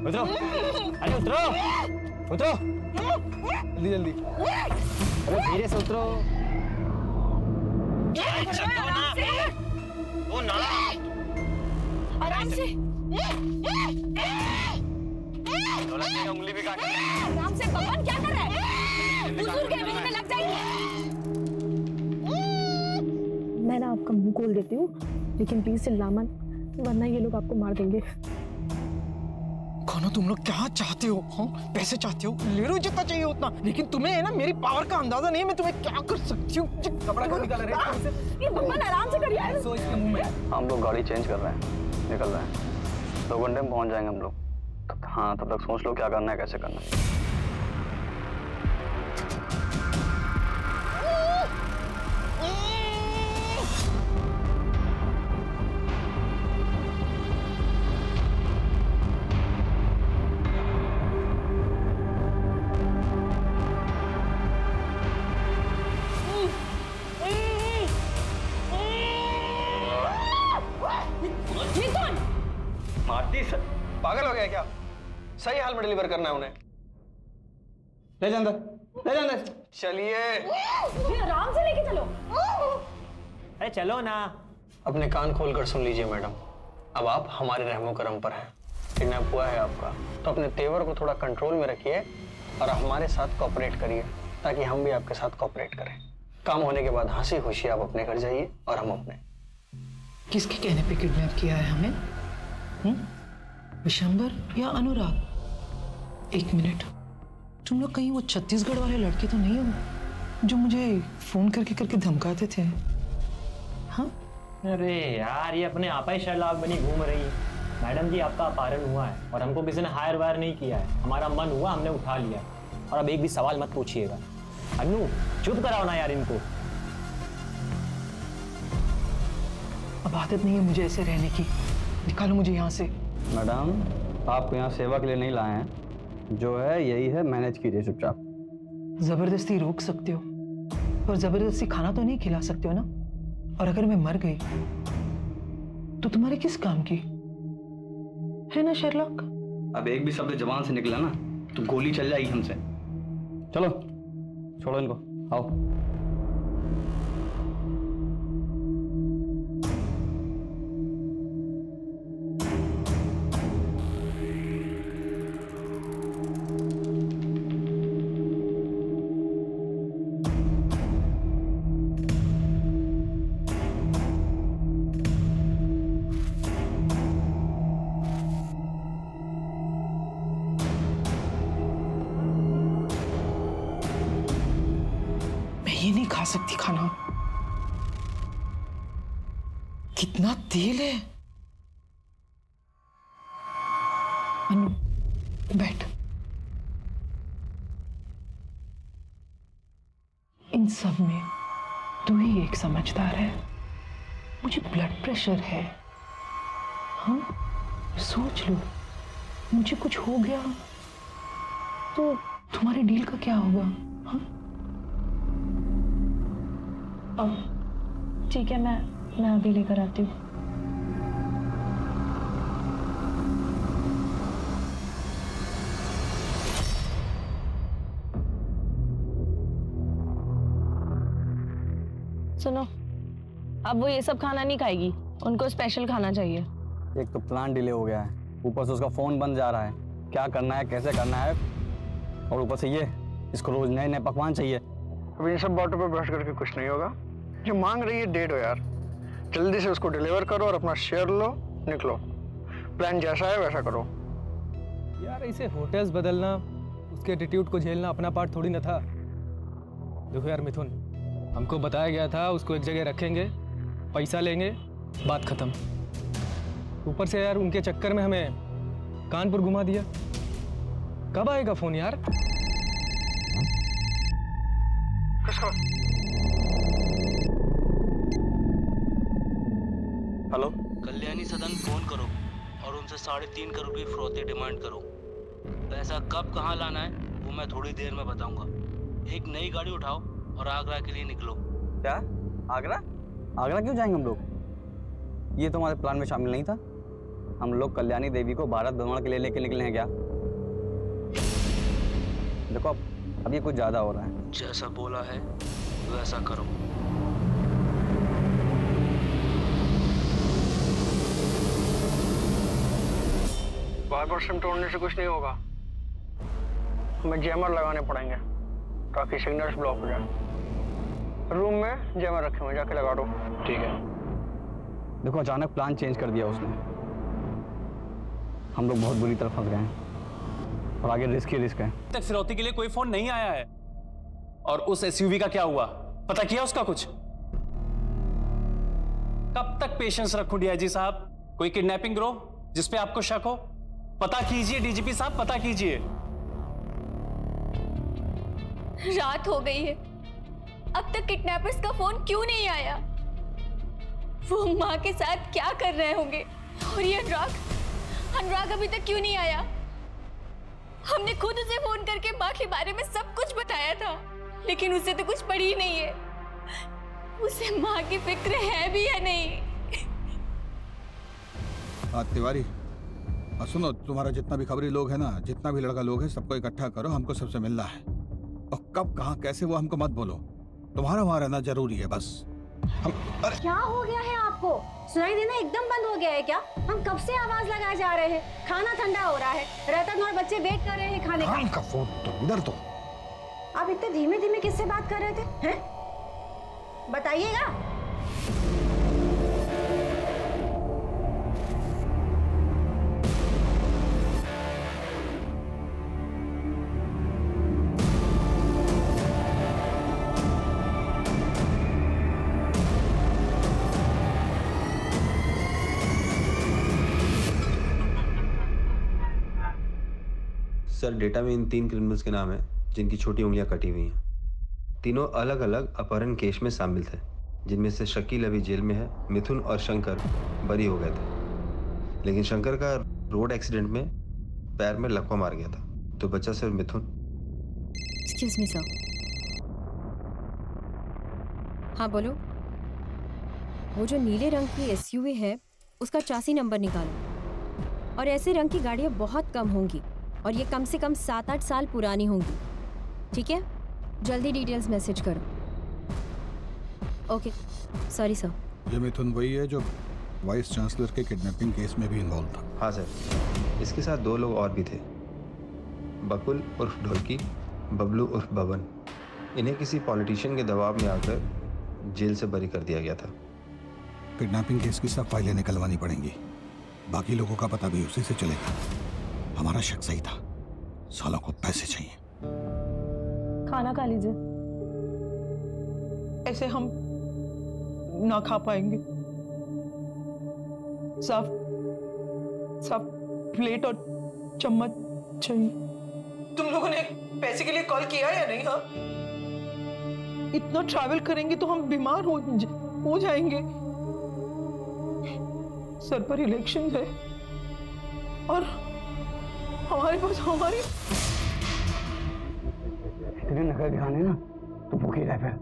उतरो, अरे उतरो, उतरो, जल्दी जल्दी, अरे धीरे से उतरो। वो नाला, आराम से। उंगली भी काट। आराम से भगवान, क्या कर रहा है? बुजुर्ग है, मुंह में लग जाएंगे। मैं ना आपका मुंह खोल देती हूँ, लेकिन प्लीज चिल्ला मत, वरना ये लोग आपको मार देंगे। खाना तुम लोग क्या चाहते हो? हाँ, पैसे चाहते हो, ले लो जितना चाहिए उतना, लेकिन तुम्हें है ना मेरी पावर का अंदाजा नहीं है, मैं तुम्हें क्या कर सकती हूँ। कपड़ा क्यों निकाल रहे हैं? ये भगवान आराम से करिए। सो इसके मुंह में। हम लोग गाड़ी चेंज कर रहे हैं, निकल रहे हैं, 2 घंटे में पहुंच जाएंगे हम लोग। हाँ, तब तक सोच लो क्या करना है, कैसे करना है। पागल हो गया क्या? सही हाल में डिलीवर करना है उन्हें। ले जा अंदर, ले जा अंदर। चलिए आराम से लेके चलो। अरे चलो ना। अपने कान खोलकर सुन लीजिए मैडम, अब आप हमारे रहमो करम पर हैं। किडनैप हुआ है आपका, तो अपने तेवर को थोड़ा कंट्रोल में रखिए और हमारे साथ कोऑपरेट करिए, ताकि हम भी आपके साथ कोऑपरेट करें। काम होने के बाद हंसी खुशी आप अपने घर जाइए और हम अपने। किसके कहने पे किडनैप किया है हमें? विशंबर या अनुराग? 1 मिनट, तुम लोग कहीं वो छत्तीसगढ़ वाले लड़के तो नहीं हो जो मुझे फोन करके धमकाते थे? हाँ, अरे यार, ये अपने आप ही शर्लाक बनी घूम रही है। मैडम जी, आपका अपहरण हुआ है और हमको किसी ने हायर वायर नहीं किया है। हमारा मन हुआ, हमने उठा लिया। और अब एक भी सवाल मत पूछिएगा। अनु, चुप कराओ ना यार इनको। अब आदत नहीं है मुझे ऐसे रहने की, निकालो मुझे यहाँ से। मैडम, आपको यहाँ सेवा के लिए नहीं लाए हैं, जो है यही है, मैनेज कीजिए चुपचाप। जबरदस्ती रोक सकते हो, पर जबरदस्ती खाना तो नहीं खिला सकते हो ना। और अगर मैं मर गई तो तुम्हारे किस काम की है ना शेरलॉक? अब एक भी शब्द जबान से निकला ना तो गोली चल जाएगी हमसे। चलो छोड़ो इनको, आओ। ये नहीं खा सकती खाना, कितना तेल है। अनु, बैठ। इन सब में तू ही एक समझदार है। मुझे ब्लड प्रेशर है। हाँ, सोच लो, मुझे कुछ हो गया तो तुम्हारे डील का क्या होगा? हाँ, ठीक है, मैं अभी लेकर आती हूँ। सुनो, अब वो ये सब खाना नहीं खाएगी, उनको स्पेशल खाना चाहिए। एक तो प्लान डिले हो गया है, ऊपर से उसका फोन बंद जा रहा है। क्या करना है, कैसे करना है, और ऊपर से ये इसको रोज नए नए पकवान चाहिए। अब इन सब बातों पे बहस करके कुछ नहीं होगा। जो मांग रही है दे दो यार, जल्दी से उसको डिलीवर करो और अपना शेयर लो, निकलो। प्लान जैसा है वैसा करो। यार, इसे होटल्स बदलना, उसके एटीट्यूड को झेलना अपना पार्ट थोड़ी ना था। देखो यार मिथुन, हमको बताया गया था उसको एक जगह रखेंगे, पैसा लेंगे, बात खत्म। ऊपर से यार उनके चक्कर में हमें कानपुर घुमा दिया। कब आएगा फोन यार? हेलो, कल्याणी सदन फोन करो और उनसे 3.5 करोड़ की फिरौती डिमांड करो। पैसा कब कहाँ लाना है वो मैं थोड़ी देर में बताऊंगा। एक नई गाड़ी उठाओ और आगरा के लिए निकलो। क्या आगरा? आगरा क्यों जाएंगे हम लोग? ये तो हमारे प्लान में शामिल नहीं था। हम लोग कल्याणी देवी को भारत भ्रमण के लिए लेके निकले हैं क्या? देखो अब ये कुछ ज्यादा हो रहा है। जैसा बोला है वैसा करो। वाइपर सिम तोड़ने से कुछ नहीं होगा, हमें जैमर लगाने पड़ेंगे ताकि सिग्नल्स ब्लॉक हो जाए। रूम में जैमर रखे हुए, जाके लगा दो। ठीक है। देखो अचानक प्लान चेंज कर दिया उसने, हम लोग बहुत बुरी तरह फंस गए हैं और आगे रिस्क ही रिस्क है। तक फिरौती के लिए कोई फोन नहीं आया है। और उस एसयूवी का क्या हुआ, पता किया उसका कुछ? कब तक पेशेंस रखूं डीआईजी साहब? कोई किडनैपिंग ग्रोह जिस पे आपको शक हो? पता कीजिए डीजीपी साहब, पता कीजिए। रात हो गई है, अब तक किडनैपर्स का फोन क्यों नहीं आया? वो माँ के साथ क्या कर रहे होंगे? और ये अनुराग अभी तक क्यों नहीं आया? हमने खुद उसे फोन करके माँ के बारे में सब कुछ बताया था, लेकिन उसे तो कुछ पड़ी ही नहीं है। उसे माँ की फिक्र है भी या नहीं? तिवारी सुनो, तुम्हारा जितना भी खबरी लोग है ना, जितना भी लड़का लोग है, सबको इकट्ठा करो, हमको सबसे मिलना है। और कब कहाँ कैसे वो हमको मत बोलो, तुम्हारा वहां रहना जरूरी है बस। क्या हो गया है आपको? सुनाई देना एकदम बंद हो गया है क्या? हम कब से आवाज लगाए जा रहे हैं, खाना ठंडा हो रहा है, रतन और बच्चे वेट कर रहे हैं खाने का। फोन तो इधर तो। आप इतने धीमे धीमे किससे बात कर रहे थे हैं? बताइएगा। सर डेटा में इन 3 क्रिमिनल्स के नाम है जिनकी छोटी उंगलियां कटी हुई हैं। तीनों अलग अलग अपहरण केस में शामिल थे, जिनमें से शकील अभी जेल में है, मिथुन और शंकर बरी हो गए थे। लेकिन शंकर का रोड एक्सीडेंट में पैर में लकवा मार गया था, तो बचा सिर्फ मिथुन। Excuse me sir. हाँ बोलो। वो जो नीले रंग की एसयूवी है उसका चासी नंबर निकालो। और ऐसे रंग की गाड़ियाँ बहुत कम होंगी और ये कम से कम 7-8 साल पुरानी होंगी। ठीक है, जल्दी डिटेल्स मैसेज करो। Okay, sorry sir. ये मिथुन वही है जो वाइस चांसलर के किडनैपिंग केस में भी इन्वॉल्व था? हाँ सर, इसके साथ 2 लोग और भी थे, बकुल उर्फ ढोलकी, बबलू उर्फ बबन। इन्हें किसी पॉलिटिशियन के दबाव में आकर जेल से बरी कर दिया गया था। किडनैपिंग केस की सब फाइलें निकलवानी पड़ेंगी, बाकी लोगों का पता भी उसी से चलेगा। हमारा शक सही था, सालों को पैसे चाहिए। खाना खा लीजिए। ऐसे हम ना खा पाएंगे। साफ साफ प्लेट और चम्मच चाहिए। तुम लोगों ने पैसे के लिए कॉल किया या नहीं? हाँ, इतना ट्रैवल करेंगे तो हम बीमार हो जाएंगे। सर पर इलेक्शन है और हमारे पास हमारी इतने नखरे दिखाने ना तो भूखी रह फिर,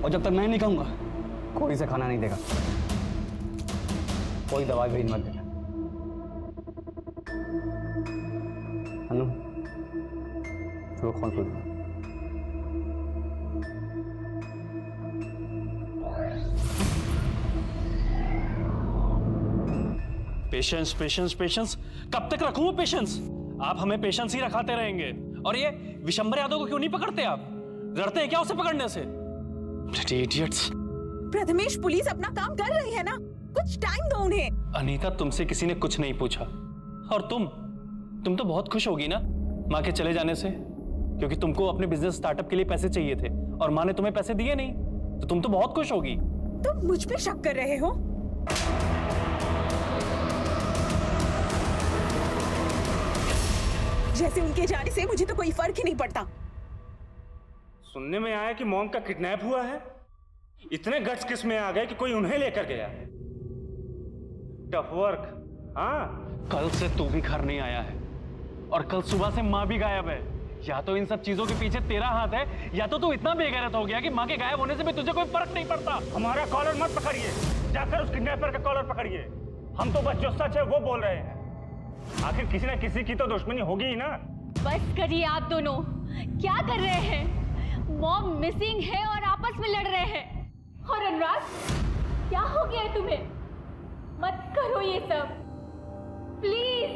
और जब तक मैं नहीं कहूंगा कोई से खाना नहीं देगा, कोई दवाई भी मत देना। अनु, वो कौन बोल रहा? पेशेंस पेशेंस पेशेंस, कब तक रखूं पेशेंस? आप हमें पेशेंस ही रखाते रहेंगे। और ये विशंबर यादव को क्यों नहीं पकड़ते? आप डरते हैं क्या उसे पकड़ने से? इडियट्स। प्रथमेश, पुलिस अपना काम कर रही है ना, कुछ टाइम दो उन्हें। अनीता, तुमसे किसी ने कुछ नहीं पूछा। और तुम तो बहुत खुश होगी ना माँ के चले जाने से, क्योंकि तुमको अपने बिजनेस स्टार्टअप के लिए पैसे चाहिए थे और माँ ने तुम्हें पैसे दिए नहीं, तो तुम तो बहुत खुश होगी। तुम मुझ पे शक कर रहे हो? जैसे उनके जाने से मुझे तो कोई फर्क ही नहीं पड़ता। सुनने में आया कि मॉम का किडनैप हुआ है। इतने गट्स किस में आ गए कि कोई उन्हें लेकर गया। Tough work. हाँ, कल से तू भी घर नहीं आया है और कल सुबह से माँ भी गायब है। या तो इन सब चीजों के पीछे तेरा हाथ है, या तो तू इतना बेगैरत हो गया कि माँ के गायब होने से भी तुझे कोई फर्क नहीं पड़ता। हमारा कॉलर मत पकड़िए, जाकर उस किडनैपर का कॉलर पकड़िए। हम तो बस जो सच है वो बोल रहे हैं। आखिर किसी न किसी की तो दुश्मनी होगी ही ना। बस करिए आप दोनों, क्या कर रहे हैं? मॉम मिसिंग है और आपस में लड़ रहे हैं। और अनुराग, क्या हो गया है तुम्हें? मत करो ये सब, प्लीज।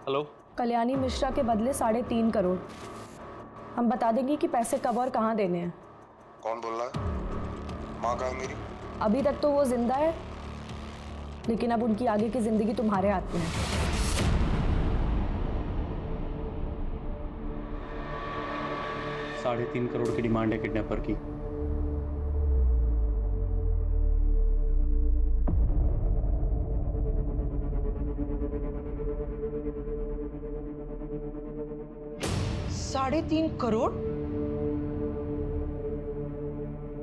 हेलो, कल्याणी मिश्रा के बदले 3.5 करोड़। हम बता देंगे कि पैसे कब और कहाँ देने हैं। कौन बोल रहा है? माँ कहाँ है मेरी? अभी तक तो वो जिंदा है, लेकिन अब उनकी आगे की जिंदगी तुम्हारे हाथ में है। $3.5 करोड़ की डिमांड है किडनैपर की। $3.5 करोड़?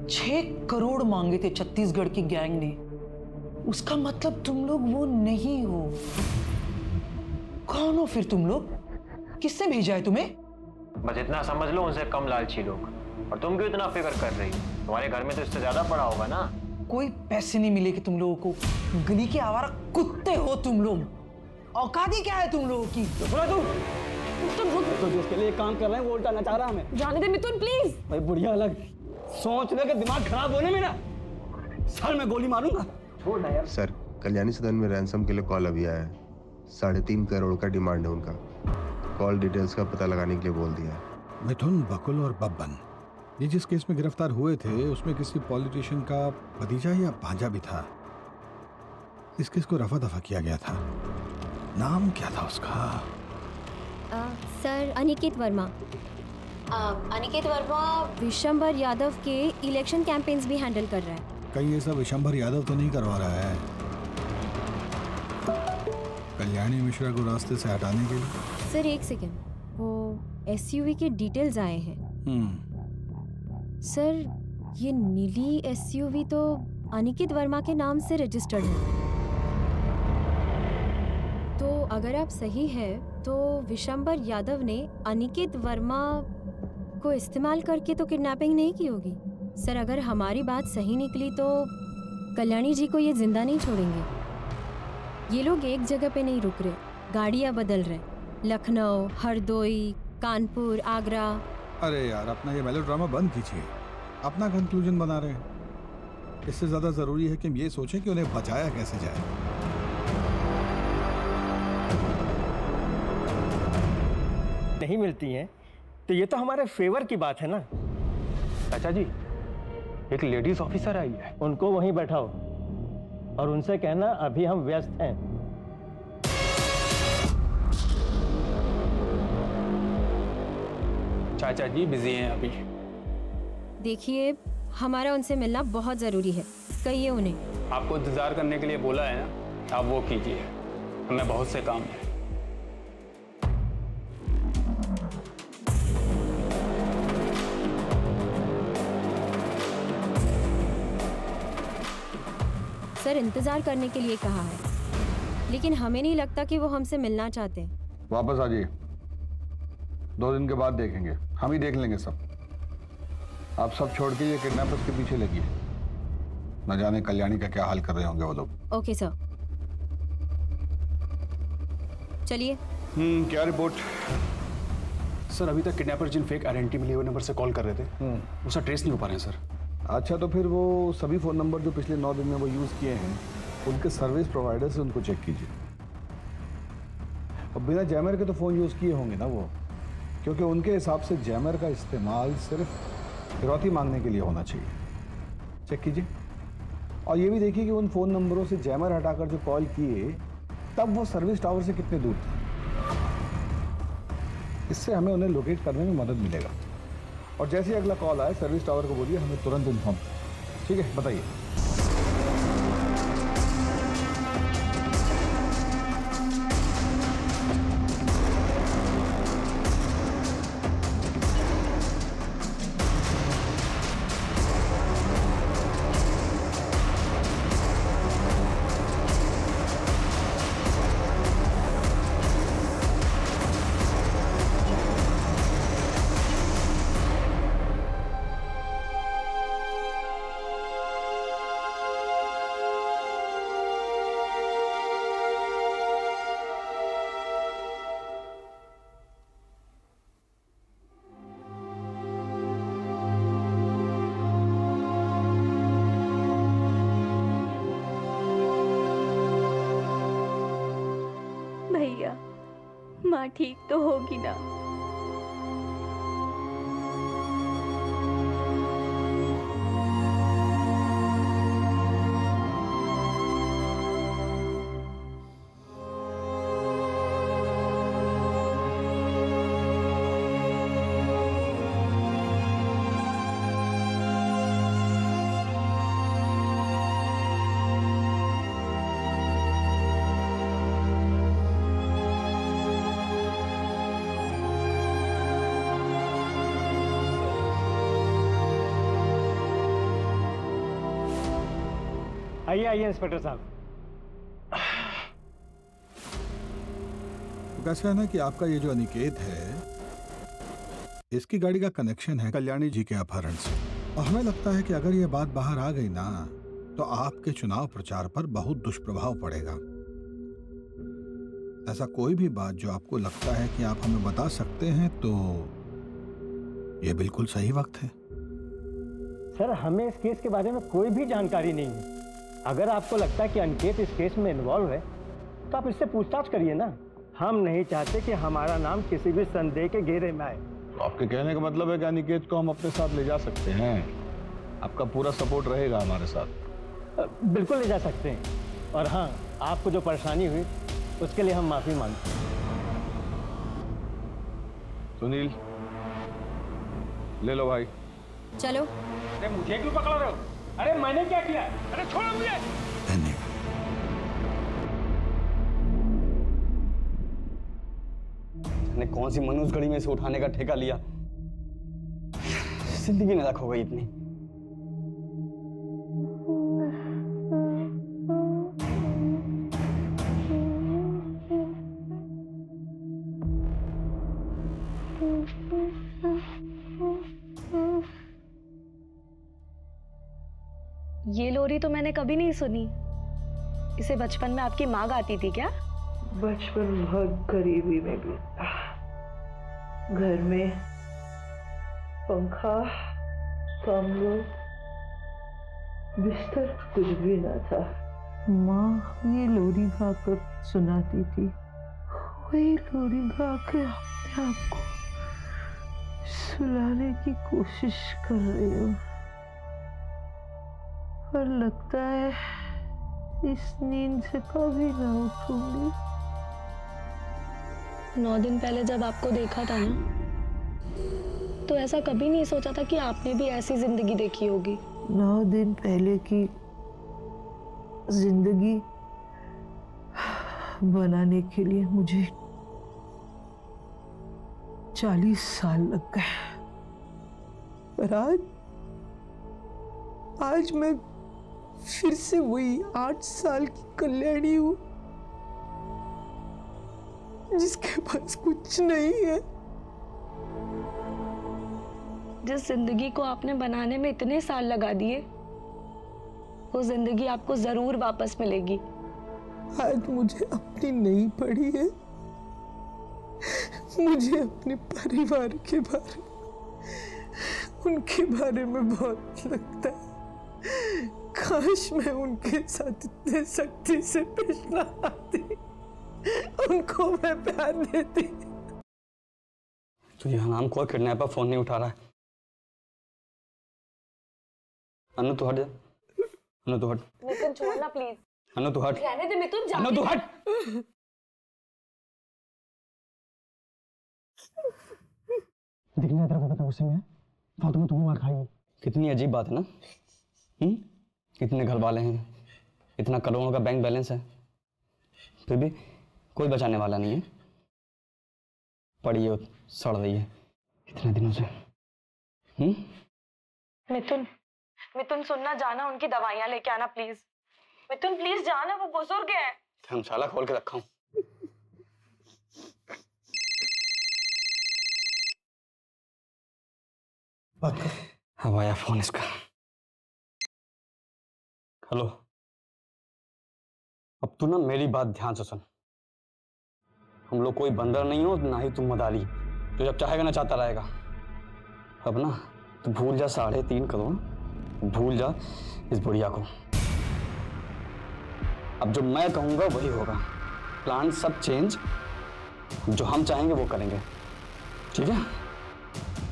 6 करोड़ मांगे थे छत्तीसगढ़ की गैंग ने। उसका मतलब तुम लोग वो नहीं हो। कौन हो फिर तुम लोग? किसने भेजा है तुम्हें? बस इतना समझ लो, उनसे कम लालची लोग। और तुम क्यों इतना फिक्र कर रही हो? तुम्हारे घर में तो इससे ज्यादा पड़ा होगा ना। कोई पैसे नहीं मिलेगे तुम लोगों को। गली के आवारा कुत्ते हो तुम लोग। औकात ही क्या है तुम लोगों की? तो जिसके लिए काम कर रहे हैं वो उल्टा नचा रहा हमें। जाने दे मिथुन प्लीज। भाई बुढ़िया अलग सोचने के दिमाग खराब होने में ना सर में गोली मारूंगा। छोड़ ना यार। सर, कल्याणी सदन में रैंसम के लिए कॉल अभी आया है। 3.5 करोड़ का डिमांड है उनका। कॉल डिटेल्स का पता लगाने के लिए बोल दिया है। मिथुन, बकुल और बब्बन, ये जिस केस में गिरफ्तार हुए थे उसमें किसी पॉलिटिशियन का भतीजा या भांजा भी था। इस केस को रफा दफा किया गया था। नाम क्या था उसका? सर, अनिकेत वर्मा। अनिकेत वर्मा विशंबर यादव के इलेक्शन कैंपेन्स भी हैंडल कर रहा है। कहीं ये सब विशंबर यादव तो नहीं करवा रहा है कल्याणी मिश्रा को रास्ते से हटाने के लिए? सर एक सेकेंड, वो एसयूवी के डिटेल्स आए हैं। सर, ये नीली एसयूवी तो अनिकेत वर्मा के नाम से रजिस्टर्ड है। तो अगर आप सही है तो विशंबर यादव ने अनिकेत वर्मा को इस्तेमाल करके तो किडनैपिंग नहीं की होगी। सर, अगर हमारी बात सही निकली तो कल्याणी जी को ये जिंदा नहीं छोड़ेंगे। ये लोग एक जगह पे नहीं रुक रहे, गाड़ियाँ बदल रहे। लखनऊ, हरदोई, कानपुर, आगरा। अरे यार, अपना ये मेलोड्रामा बंद कीजिए। अपना कंक्लूजन बना रहे हैं। इससे ज्यादा जरूरी है कि हम ये सोचें कि उन्हें बचाया कैसे जाए। नहीं मिलती हैं तो ये तो हमारे फेवर की बात है ना। चाचा जी, एक लेडीज ऑफिसर आई है। उनको वहीं बैठाओ और उनसे कहना अभी हम व्यस्त हैं। चाचा जी बिजी हैं अभी। देखिए, हमारा उनसे मिलना बहुत जरूरी है, कहिए उन्हें। आपको इंतजार करने के लिए बोला है ना, आप वो कीजिए। हमें बहुत से काम है। सर, इंतजार करने के लिए कहा है, लेकिन हमें नहीं लगता कि वो हमसे मिलना चाहते हैं। वापस आ जाइए, 2 दिन के बाद देखेंगे। हम ही देख लेंगे सब। आप सब छोड़ के ये किडनैपर्स के पीछे लगिए। न जाने कल्याणी का क्या हाल कर रहे होंगे वो लोग। ओके सर, चलिए। क्या रिपोर्ट? सर, अभी तक किडनैपर जिन फेक आइडेंटिटी मिले हुए नंबर से कॉल कर रहे थे उसका ट्रेस नहीं हो पा रहे हैं सर। अच्छा, तो फिर वो सभी फ़ोन नंबर जो पिछले 9 दिन में वो यूज़ किए हैं उनके सर्विस प्रोवाइडर से उनको चेक कीजिए। और बिना जैमर के तो फ़ोन यूज़ किए होंगे ना वो, क्योंकि उनके हिसाब से जैमर का इस्तेमाल सिर्फ फिरौती मांगने के लिए होना चाहिए। चेक कीजिए। और ये भी देखिए कि उन फ़ोन नंबरों से जैमर हटाकर जो कॉल किए तब वो सर्विस टावर से कितने दूर था। इससे हमें उन्हें लोकेट करने में मदद मिलेगा। और जैसे ही अगला कॉल आए सर्विस टावर को बोलिए हमें तुरंत इन्फॉर्म। ठीक है, बताइए। माँ ठीक तो होगी ना? आइए आइए इंस्पेक्टर साहब। तो कैसा है ना कि आपका ये जो अनिकेत है, इसकी गाड़ी का कनेक्शन है कल्याणी जी के अपहरण से, और हमें लगता है कि अगर ये बात बाहर आ गई ना तो आपके चुनाव प्रचार पर बहुत दुष्प्रभाव पड़ेगा। ऐसा कोई भी बात जो आपको लगता है कि आप हमें बता सकते हैं तो ये बिल्कुल सही वक्त है। सर, हमें इस केस के बारे में कोई भी जानकारी नहीं है। अगर आपको लगता है कि अनिकेत इस केस में इन्वॉल्व है तो आप इससे पूछताछ करिए ना। हम नहीं चाहते कि हमारा नाम किसी भी संदेह के घेरे में आए। तो आपके कहने का मतलब है कि अनिकेत को हम अपने साथ ले जा सकते हैं? आपका पूरा सपोर्ट रहेगा हमारे साथ? बिल्कुल ले जा सकते हैं। और हाँ, आपको जो परेशानी हुई उसके लिए हम माफी मांगते हैं। सुनील, ले लो भाई। चलो। अरे मुझे क्यों पकड़ रहे हो? अरे मैंने क्या किया? अरे छोड़ो मुझे। धन्यवाद। मैंने कौन सी मनुष्य घड़ी में से उठाने का ठेका लिया, जिंदगी नरक हो गई इतनी। ये लोरी तो मैंने कभी नहीं सुनी। इसे बचपन में आपकी माँ गाती थी क्या? बचपन बहुत गरीबी में बीता। घर में पंखा, कमरा, बिस्तर कुछ भी न था। माँ ये लोरी गाकर सुनाती थी। वही लोरी गाकर अपने आप को सुलाने की कोशिश कर रही हूँ, पर लगता है इस नींद से कभी ना उठूंगी। 9 दिन पहले जब आपको देखा था ना, तो ऐसा कभी नहीं सोचा था कि आपने भी ऐसी जिंदगी देखी होगी। 9 दिन पहले की जिंदगी बनाने के लिए मुझे 40 साल लग गए, पर आज मैं फिर से वही 8 साल की कल्याणी हूं, जिसके पास कुछ नहीं है। जिस जिंदगी को आपने बनाने में इतने साल लगा दिए, वो जिंदगी आपको जरूर वापस मिलेगी। आज मुझे अपनी नहीं पड़ी है, मुझे अपने परिवार के बारे में, उनके बारे में बहुत लगता है। काश मैं उनके साथ इतने सख्ती से पेश ना आती, उनको मैं प्यार देती। तो ये हराम खोर किडनैपर फोन नहीं उठा रहा है। अनु तू हट जा। अनु तू हट। नितिन छोड़ना प्लीज। अनु तू हट। रहने दे मिथुन, जाने अनु तू दे। हट। दिखने तेरा पता गुस्से में है, फालतू में तुम्हें मार खाएगी। कितनी अजीब बात है ना। इतने घर वाले हैं, इतना करोड़ों का बैंक बैलेंस है, फिर भी कोई बचाने वाला नहीं है। पड़ी है, सड़ रही है इतने दिनों से। मिथुन सुनना, जाना उनकी दवाइयां लेके आना प्लीज। मिथुन प्लीज जाना, वो बुजुर्ग है। धर्मशाला खोल के रखा हूं। अब आया फोन इसका। हेलो, अब तू ना मेरी बात ध्यान से सुन। हम लोग कोई बंदर नहीं हो, ना ही तुम मदारी जो जब चाहेगा ना चाहता रहेगा। अब ना तू भूल जा 3.5 करोड़, भूल जा इस बुढ़िया को। अब जो मैं कहूंगा वही होगा। प्लान सब चेंज, जो हम चाहेंगे वो करेंगे, ठीक है?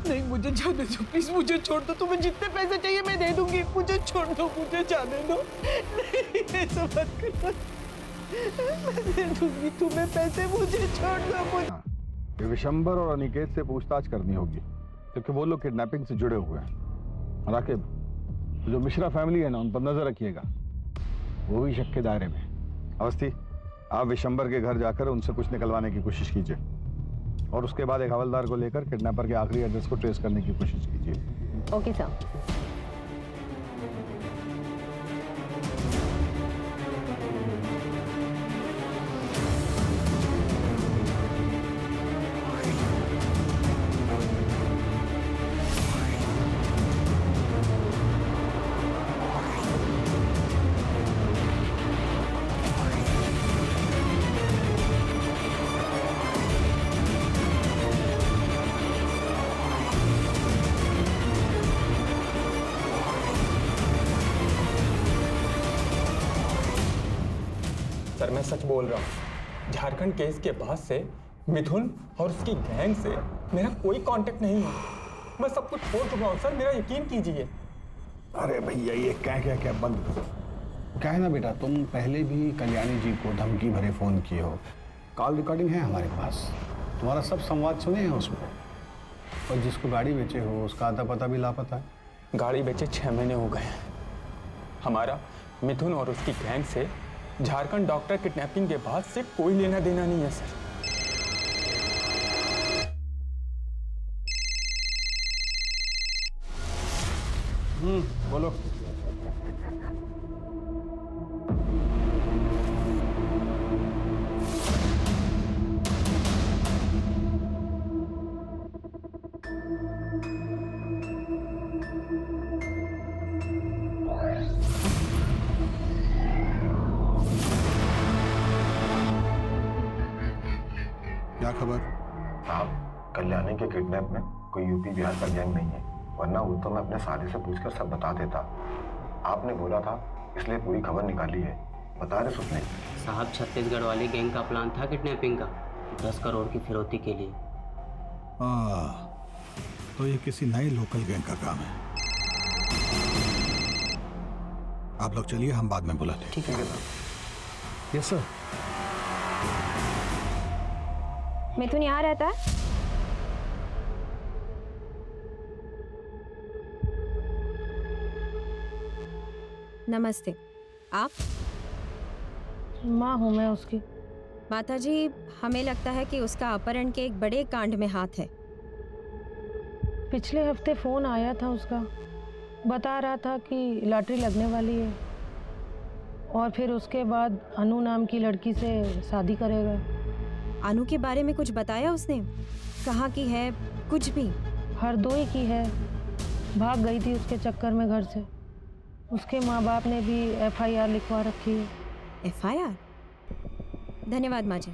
नहीं, मुझे जाने दो प्लीज, मुझे छोड़ दो। तुम्हें जितने पैसे चाहिए मैं दे दूंगी, मुझे छोड़ दो, मुझे जाने दो। नहीं, ऐसा मत करो, मैं दे दूंगी तुम्हें पैसे, मुझे छोड़ दो। ये विशंबर और अनिकेत से पूछताछ करनी होगी क्योंकि वो लोग किडनैपिंग से जुड़े हुए हैं। राकिब, जो मिश्रा फैमिली है ना, उन पर नजर रखिएगा, वो भी शक के दायरे में। अवस्थी, आप विशंबर के घर जाकर उनसे कुछ निकलवाने की कोशिश कीजिए और उसके बाद एक हवलदार को लेकर किडनैपर के आखिरी एड्रेस को ट्रेस करने की कोशिश कीजिए। Okay sir. सर मैं सच बोल रहा हूँ, झारखंड केस के बाद से मिथुन और उसकी गैंग से मेरा कोई कांटेक्ट नहीं है। मैं सब कुछ छोड़ चुका हूँ सर, मेरा यकीन कीजिए। अरे भैया ये क्या बंद करो। क्या है ना बेटा, तुम पहले भी कल्याणी जी को धमकी भरे फोन किए हो, कॉल रिकॉर्डिंग है हमारे पास, तुम्हारा सब संवाद सुने हैं उसमें। और जिसको गाड़ी बेचे हो उसका आता पता भी लापता है। गाड़ी बेचे 6 महीने हो गए हैं। हमारा मिथुन और उसकी गैंग से झारखंड डॉक्टर किडनैपिंग के बाद से कोई लेना देना नहीं है सर। बोलो। क्या खबर? साहब, कल्याणी के किडनैप में कोई यूपी बिहार का गैंग नहीं है, वरना वो तो मैं अपने साले से पूछकर सब बता देता। आपने बोला था इसलिए पूरी खबर निकाली है। बता रहे सुपने साहब, छत्तीसगढ़ वाली गैंग का प्लान था किडनैपिंग का, 10 करोड़ की फिरौती के लिए। तो ये किसी नई लोकल गैंग का काम है। आप लोग चलिए, हम बाद में बुलाते हैं। ठीक है सर। Yes sir. मिथुन यहाँ रहता है? नमस्ते, आप? माँ हूँ मैं उसकी। माता जी, हमें लगता है कि उसका अपहरण के एक बड़े कांड में हाथ है। पिछले हफ्ते फ़ोन आया था उसका, बता रहा था कि लॉटरी लगने वाली है और फिर उसके बाद अनु नाम की लड़की से शादी करेगा। अनु के बारे में कुछ बताया उसने? कहाँ की है? कुछ भी? हरदोई की है, भाग गई थी उसके चक्कर में घर से। उसके माँ बाप ने भी FIR लिखवा रखी है। FIR? धन्यवाद माँ जी।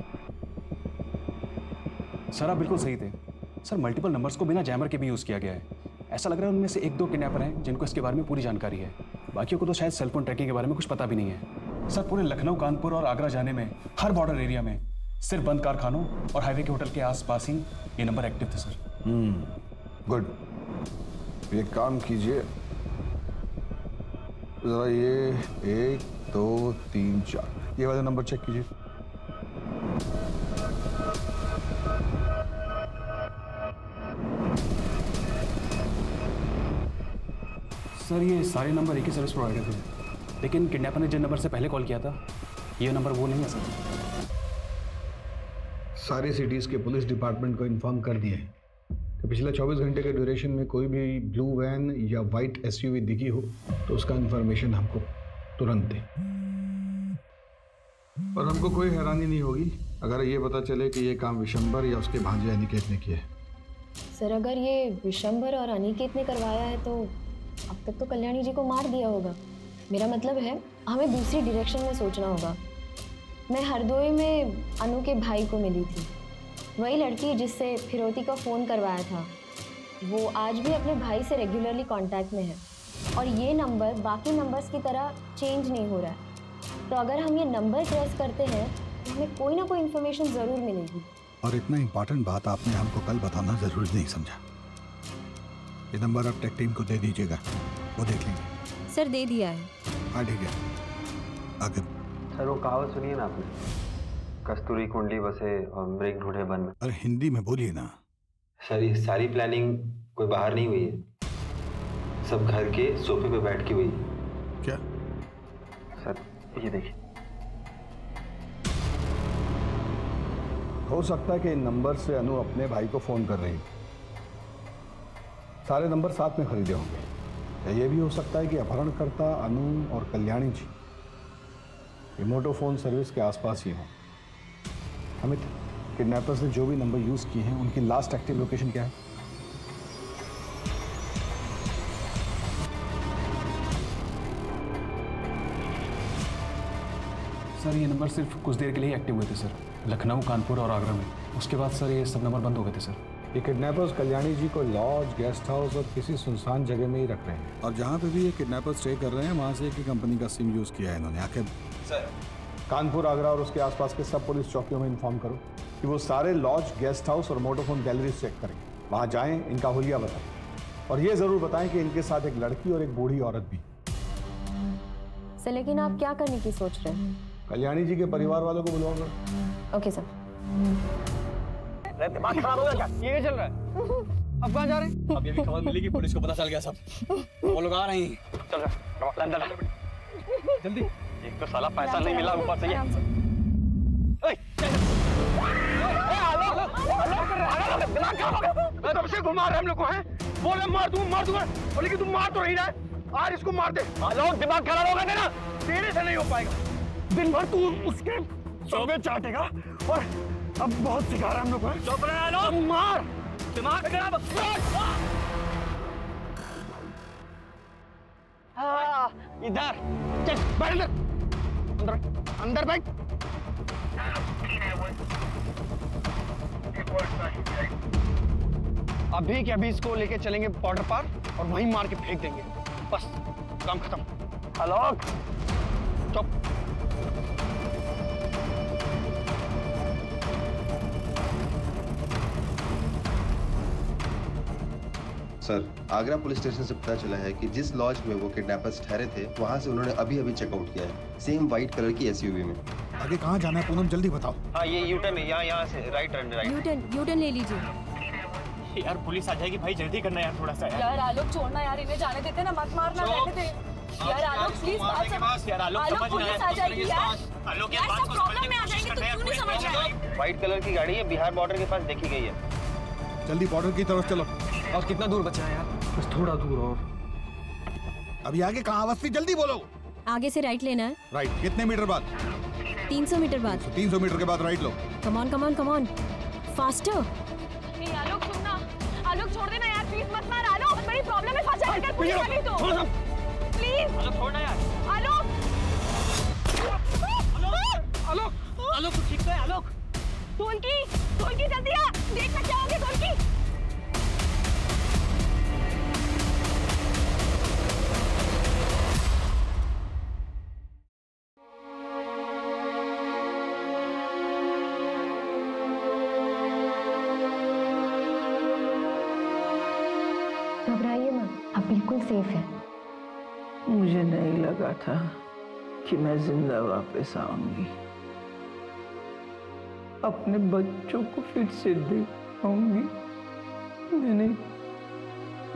सर आप बिल्कुल सही थे सर, मल्टीपल नंबर्स को बिना जैमर के भी यूज़ किया गया है। ऐसा लग रहा है उनमें से 1-2 किडनैपर हैं जिनको इसके बारे में पूरी जानकारी है, बाकियों को तो शायद सेलफोन ट्रैकिंग के बारे में कुछ पता भी नहीं है। सर पूरे लखनऊ, कानपुर और आगरा जाने में हर बॉर्डर एरिया में सिर्फ बंद कारखानों और हाईवे के होटल के आसपास ही ये नंबर एक्टिव थे सर। गुड। एक काम कीजिए जरा, ये 1 2 3 4 ये वाला नंबर चेक कीजिए। सर ये सारे नंबर एक ही सर्विस प्रोवाइडर थे, लेकिन किडनैपर ने जिन नंबर से पहले कॉल किया था ये नंबर वो नहीं है सर। सारे सिटीज़ के पुलिस डिपार्टमेंट को इन्फॉर्म कर दिए कि पिछले 24 घंटे के ड्यूरेशन में कोई भी ब्लू वैन या वाइट SUV दिखी हो तो उसका इन्फॉर्मेशन हमको तुरंत दें। और हमको कोई हैरानी नहीं होगी अगर ये पता चले कि ये काम विशंबर या उसके भांजे अनिकेत ने किया है। सर अगर ये विशंबर और अनिकेत ने करवाया है तो अब तक तो कल्याणी जी को मार दिया होगा। मेरा मतलब है हमें दूसरी डायरेक्शन में सोचना होगा। मैं हरदोई में अनु के भाई को मिली थी, वही लड़की जिससे फिरौती का फ़ोन करवाया था। वो आज भी अपने भाई से रेगुलरली कांटेक्ट में है और ये नंबर बाकी नंबर्स की तरह चेंज नहीं हो रहा है। तो अगर हम ये नंबर ट्रेस करते हैं तो हमें कोई ना कोई इन्फॉर्मेशन ज़रूर मिलेगी। और इतना इंपॉर्टेंट बात आपने हमको कल बताना जरूरी नहीं समझा। ये नंबर अब टेक टीम को दे दीजिएगा, वो देख लेंगे। सर दे दिया है। हाँ ठीक है, आगे। सर वो कहावत सुनिए ना आपने, कस्तूरी कुंडली बसे और मृग ढूंढे वन में। अरे हिंदी में बोलिए ना। सर ये सारी प्लानिंग कोई बाहर नहीं हुई है, सब घर के सोफे पे बैठ के हुई है। क्या? सर ये देखिए। हो सकता है कि इन नंबर से अनु अपने भाई को फोन कर रही है। सारे नंबर साथ में खरीदे होंगे। या ये भी हो सकता है कि अपहरणकर्ता अनु और कल्याणी जी रिमोटो फोन सर्विस के आसपास ही हों। अमित, किडनैपर्स ने जो भी नंबर यूज किए हैं उनकी लास्ट एक्टिव लोकेशन क्या है? सर ये नंबर सिर्फ कुछ देर के लिए एक्टिव हुए थे सर, लखनऊ, कानपुर और आगरा में। उसके बाद सर ये सब नंबर बंद हो गए थे सर। ये किडनैपर्स कल्याणी जी को लॉज, गेस्ट हाउस और किसी सुनसान जगह में ही रख रहे हैं। और जहाँ पे भी ये किडनैपर्स स्टे कर रहे हैं वहाँ से एक ही कंपनी का सिम यूज किया है इन्होंने। आखिर सर कानपुर, आगरा और उसके आसपास के सब पुलिस चौकियों में इन्फॉर्म करो कि वो सारे लॉज, गेस्ट हाउस और मोटोफोन गैलरीज चेक करें। वहाँ जाएं, इनका हुलिया बताएं और ये जरूर बताएं कि इनके साथ एक लड़की और एक बूढ़ी औरत भी। सर लेकिन आप क्या करने की सोच रहे हैं? कल्याणी जी के परिवार वालों को बुलाओगे? Okay sir. दिमाग खराब हो गया क्या? ये चल रहा है? अब कहाँ जा रहे हैं? अब ये भी खबर मिली कि पुलिस को पता चल गया सब, वो लोग आ रहे हैं। चल रहा अंदर जल्दी। एक तो साला पैसा नहीं मिला, ऊपर से ये। दिमाग खराब हो गया। तब से घुमा रहे हम लोग को हैं। बोले मार दूंगा, बोले कि तुम मार तो नहीं रहा है। आज इसको मार दे। लोग दिमाग खराब हो गया तेरा, तेरे से नहीं हो पाएगा। दिन भर तू उसके सोबे चाटेगा और अब बहुत सिखा रहा है हम लोग को। चुप रहे लोग, मार। दिमाग खराब। हाँ इधर चल, बैठ अंदर, अंदर बैठ। अभी के अभी इसको लेके चलेंगे बॉर्डर पार और वहीं मार के फेंक देंगे। बस काम खत्म। हेलो, चुप। सर आगरा पुलिस स्टेशन से पता चला है कि जिस लॉज में वो किडनैपर्स ठहरे थे वहां से उन्होंने अभी अभी चेकआउट किया है, सेम व्हाइट कलर की एसयूवी में। आगे कहाँ जाना है पूनम, जल्दी बताओ। हाँ ये यूटर्न है, यहाँ से राइट टर्न, राइट। यूटर्न ले लीजिए। यार पुलिस आ जाएगी भाई, जल्दी करना यार थोड़ा सा। यार आलोक छोड़ना यार, इन्हें जाने देते ना, मत मारना, रहने दे। यार आलोक प्लीज बात समझ। यार आलोक पुलिस आ जाएगी यार। आलोक यार सब प्रॉब्लम में आ जाएंगे, तू क्यों नहीं समझ रहा है? व्हाइट कलर की गाड़ी है, बिहार बॉर्डर के पास देखी गई है। जल्दी बॉर्डर की तरफ चलो। और कितना दूर बचा है यार? बस थोड़ा दूर और। अभी आगे कहाँ अवस्थी, जल्दी बोलो। आगे से राइट लेना है। राइट कितने मीटर बाद? 300 मीटर बाद। 300 मीटर के बाद right low. Come on faster. नहीं आलोक सुनना, आलोक छोड़ देना यार, प्लीज मत मार आलोक, बड़ी प्रॉब्लम में फंस जाएगा पुलिस वाली तो। प्लीज आलोक छोड़ना यार। आलोक आलोक आलोक ठीक है आलोक। ढोलकी जल्दी आ, देखना क्या हो गया ढोलकी। घबराइए मत, आप बिल्कुल सेफ हैं। मुझे नहीं लगा था कि मैं जिंदा वापस आऊंगी, अपने बच्चों को फिर से देख पाऊंगी। मैंने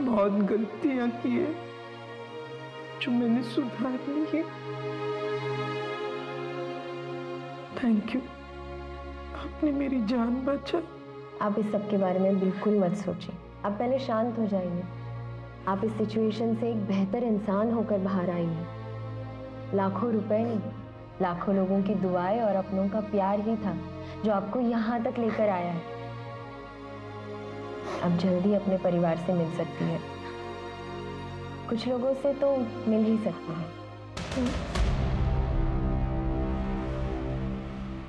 बहुत गलतियां की है जो मैंने सुधार ली है। थैंक यू, आपने मेरी जान बचाई। आप इस सब के बारे में बिल्कुल मत सोचिए, आप पहले शांत हो जाइए। आप इस सिचुएशन से एक बेहतर इंसान होकर बाहर आइए। लाखों रुपए नहीं, लाखों लोगों की दुआएं और अपनों का प्यार ही था जो आपको यहाँ तक लेकर आया है। अब जल्दी अपने परिवार से मिल सकती है, कुछ लोगों से तो मिल ही सकती है।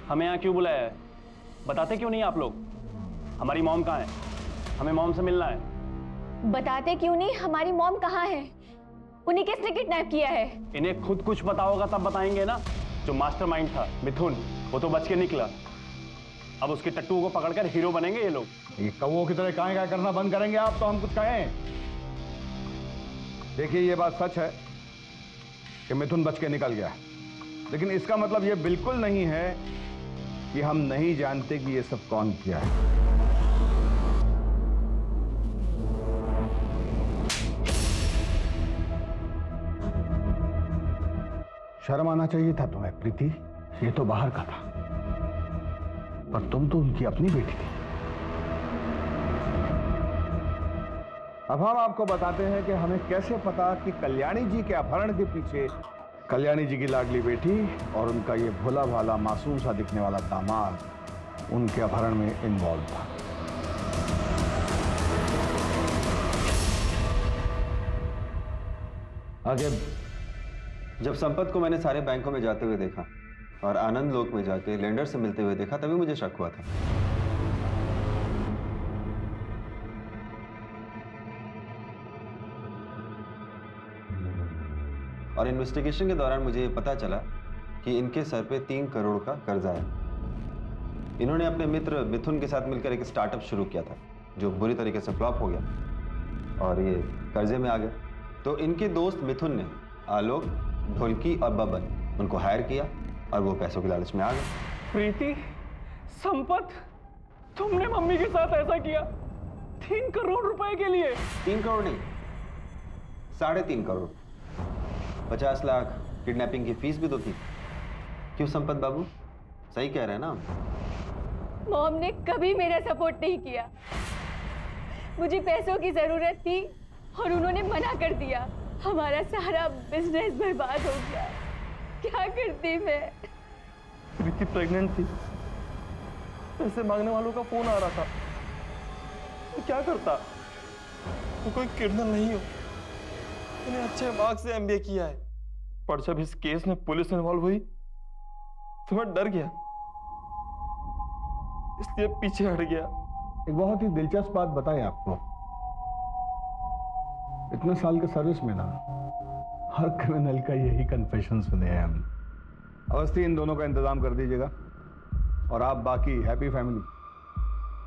हमें यहाँ क्यों बुलाया है? बताते क्यों नहीं आप लोग? हमारी मॉम कहाँ है? हमें मॉम से मिलना है। बताते क्यों नहीं हमारी मॉम कहाँ है? उन्हें किसने किडनैप किया है? इन्हें खुद कुछ पता होगा तब बताएंगे ना। जो मास्टरमाइंड था मिथुन, वो तो बच के निकला। अब उसके टट्टू को पकड़कर हीरो बनेंगे ये लोग। ये कौओं की तरह काएं करना बंद करेंगे आप तो हम कुछ कहें। देखिए ये बात सच है कि मिथुन बच के निकल गया, लेकिन इसका मतलब ये बिल्कुल नहीं है कि हम नहीं जानते कि ये सब कौन किया है। शर्म आना चाहिए था तुम्हें प्रीति, ये तो बाहर का था, पर तुम तो उनकी अपनी बेटी थी। अब हम आपको बताते हैं कि हमें कैसे पता कि कल्याणी जी के अपहरण के पीछे कल्याणी जी की लाडली बेटी और उनका ये भोला भाला मासूम सा दिखने वाला दामाद उनके अपहरण में इन्वॉल्व था। आगे जब संपत को मैंने सारे बैंकों में जाते हुए देखा और आनंद लोक में जाके लेंडर से मिलते हुए देखा, तभी मुझे शक हुआ था। और इन्वेस्टिगेशन के दौरान मुझे पता चला कि इनके सर पे 3 करोड़ का कर्जा है। इन्होंने अपने मित्र मिथुन के साथ मिलकर एक स्टार्टअप शुरू किया था जो बुरी तरीके से फ्लॉप हो गया और ये कर्जे में आ गया। तो इनके दोस्त मिथुन ने आलोक, ढोलकी और बबन उनको हायर किया और वो पैसों के लालच में आ गए। प्रीति, संपत, तुमने मम्मी के साथ ऐसा किया 3 करोड़ रुपए के लिए? 3 करोड़ नहीं, 3.5 करोड़। 50 लाख किडनैपिंग की फीस भी तो थी। क्यों संपत बाबू, सही कह रहे हैं ना? मॉम ने कभी मेरा सपोर्ट नहीं किया। मुझे पैसों की जरूरत थी और उन्होंने मना कर दिया। हमारा सारा बिजनेस बर्बाद हो गया। क्या करती मैं? प्रीति प्रेग्नेंट थी, पैसे मांगने वालों का फोन आ रहा था। तो क्या करता? तो कोई क्रिमिनल नहीं हो, मैंने अच्छे मार्क्स से MBA किया है, पर जब इस केस में पुलिस इन्वॉल्व हुई तो मैं डर गया, इसलिए पीछे हट गया। एक बहुत ही दिलचस्प बात बताएं आपको, इतने साल के सर्विस में ना हर क्रिमिनल का यही कन्फेशन सुने हैं हम। अवस्थी, इन दोनों का इंतजाम कर दीजिएगा और आप बाकी हैप्पी फैमिली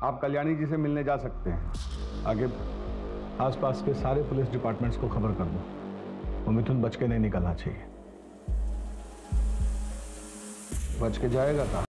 आप कल्याणी जी से मिलने जा सकते हैं। आगे आसपास के सारे पुलिस डिपार्टमेंट्स को खबर कर दो, वो मिथुन बच के नहीं निकलना चाहिए। बच के जाएगा कहाँ?